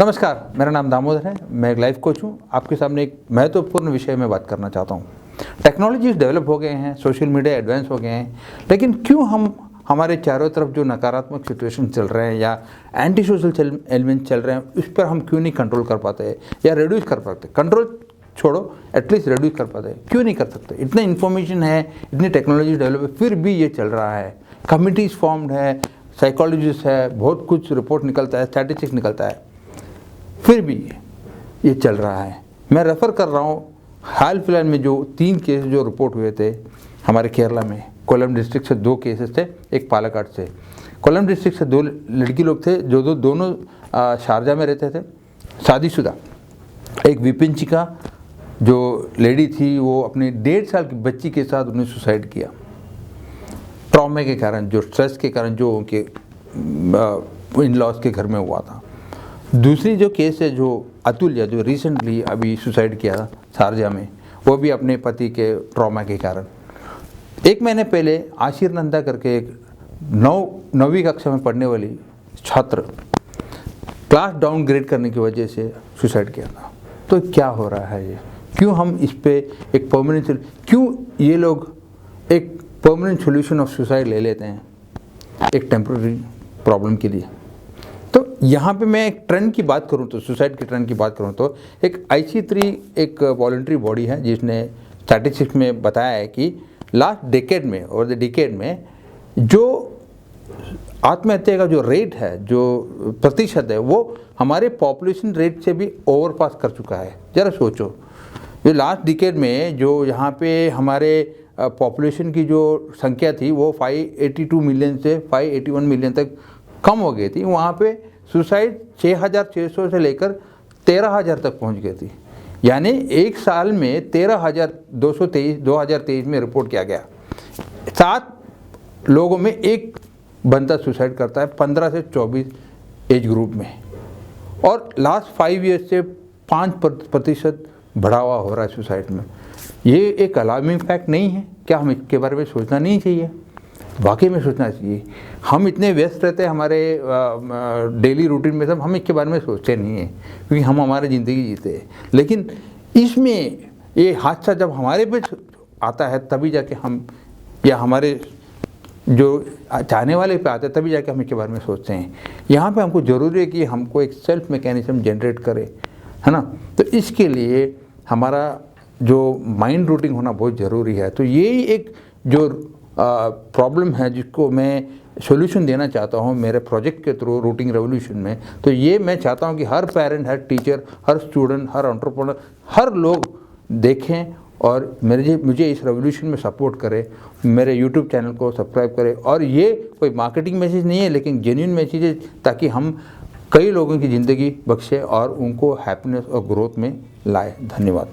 नमस्कार, मेरा नाम दामोदर है। मैं एक लाइफ कोच हूँ। आपके सामने एक महत्वपूर्ण विषय में बात करना चाहता हूँ। टेक्नोलॉजीज डेवलप हो गए हैं, सोशल मीडिया एडवांस हो गए हैं, लेकिन क्यों हम हमारे चारों तरफ जो नकारात्मक सिचुएशन चल रहे हैं या एंटी सोशल एलिमेंट चल रहे हैं, उस पर हम क्यों नहीं कंट्रोल कर पाते या रिड्यूस कर पाते? कंट्रोल छोड़ो, एटलीस्ट रिड्यूस कर पाते हैं, क्यों नहीं कर सकते? इतने इन्फॉर्मेशन है, इतनी टेक्नोलॉजी डेवलप है, फिर भी ये चल रहा है। कमिटीज़ फॉर्म्ड है, साइकोलॉजिस्ट है, बहुत कुछ रिपोर्ट निकलता है, स्टैटिस्टिक्स निकलता है, फिर भी ये चल रहा है। मैं रेफ़र कर रहा हूँ हाल फिलहाल में जो 3 केस जो रिपोर्ट हुए थे हमारे केरला में। कोल्लम डिस्ट्रिक्ट से 2 केसेस थे, एक पालक्काड से। कोल्लम डिस्ट्रिक्ट से 2 लड़की लोग थे जो दोनों शारजा में रहते थे, शादीशुदा। एक विपिंचिका जो लेडी थी, वो अपने 1.5 साल की बच्ची के साथ उन्होंने सुसाइड किया, ट्रॉमे के कारण, जो स्ट्रेस के कारण जो उनके इन लॉज के घर में हुआ था। दूसरी जो केस है जो अतुल्य, जो रिसेंटली अभी सुसाइड किया था शारजा में, वो भी अपने पति के ट्रॉमा के कारण। 1 महीने पहले आशीर नंदा करके एक 9वीं कक्षा में पढ़ने वाली छात्र क्लास डाउनग्रेड करने की वजह से सुसाइड किया था। तो क्या हो रहा है ये? क्यों हम इस पे एक परमानेंट, क्यों ये लोग एक परमानेंट सोल्यूशन ऑफ सुसाइड ले लेते हैं एक टेम्पररी प्रॉब्लम के लिए? तो यहाँ पे मैं एक ट्रेंड की बात करूँ तो, सुसाइड के ट्रेंड की बात करूँ तो, एक IC3 एक वॉलंटरी बॉडी है जिसने स्टैटिस्टिक्स में बताया है कि लास्ट डेकेड में और द डिकेड में जो आत्महत्या का जो रेट है, जो प्रतिशत है, वो हमारे पॉपुलेशन रेट से भी ओवरपास कर चुका है। ज़रा सोचो, जो लास्ट डिकेड में जो यहाँ पे हमारे पॉपुलेशन की जो संख्या थी वो 582 मिलियन से 581 मिलियन तक कम हो गई थी, वहाँ पे सुसाइड 6600 से लेकर 13000 तक पहुँच गई थी। यानी एक साल में 2023 में रिपोर्ट किया गया 7 लोगों में एक बंदा सुसाइड करता है 15 से 24 एज ग्रुप में, और लास्ट 5 ईयर्स से 5% बढ़ावा हो रहा है सुसाइड में। ये एक अलार्मिंग फैक्ट नहीं है? क्या हम इसके बारे में सोचना नहीं चाहिए? वाकई में सोचना चाहिए। हम इतने व्यस्त रहते हैं हमारे डेली रूटीन में, सब हम इसके बारे में सोचते नहीं हैं क्योंकि हम हमारी ज़िंदगी जीते हैं। लेकिन इसमें ये हादसा जब हमारे पे आता है तभी जाके हम, या हमारे जो चाहने वाले पे आता है तभी जाके हम इसके बारे में सोचते हैं। यहाँ पे हमको ज़रूरी है कि हमको एक सेल्फ मैकेनिज्म जनरेट करे, है ना? तो इसके लिए हमारा जो माइंड रूटिंग होना बहुत ज़रूरी है। तो यही एक जो प्रॉब्लम है जिसको मैं सॉल्यूशन देना चाहता हूँ मेरे प्रोजेक्ट के थ्रू, रूटिंग रेवोल्यूशन में। तो ये मैं चाहता हूँ कि हर पेरेंट, हर टीचर, हर स्टूडेंट, हर एंटरप्रेन्योर, हर लोग देखें और मुझे इस रेवोल्यूशन में सपोर्ट करें। मेरे यूट्यूब चैनल को सब्सक्राइब करें। और ये कोई मार्केटिंग मैसेज नहीं है, लेकिन जेन्युइन मैसेज है, ताकि हम कई लोगों की ज़िंदगी बख्शे और उनको हैप्पीनेस और ग्रोथ में लाए। धन्यवाद।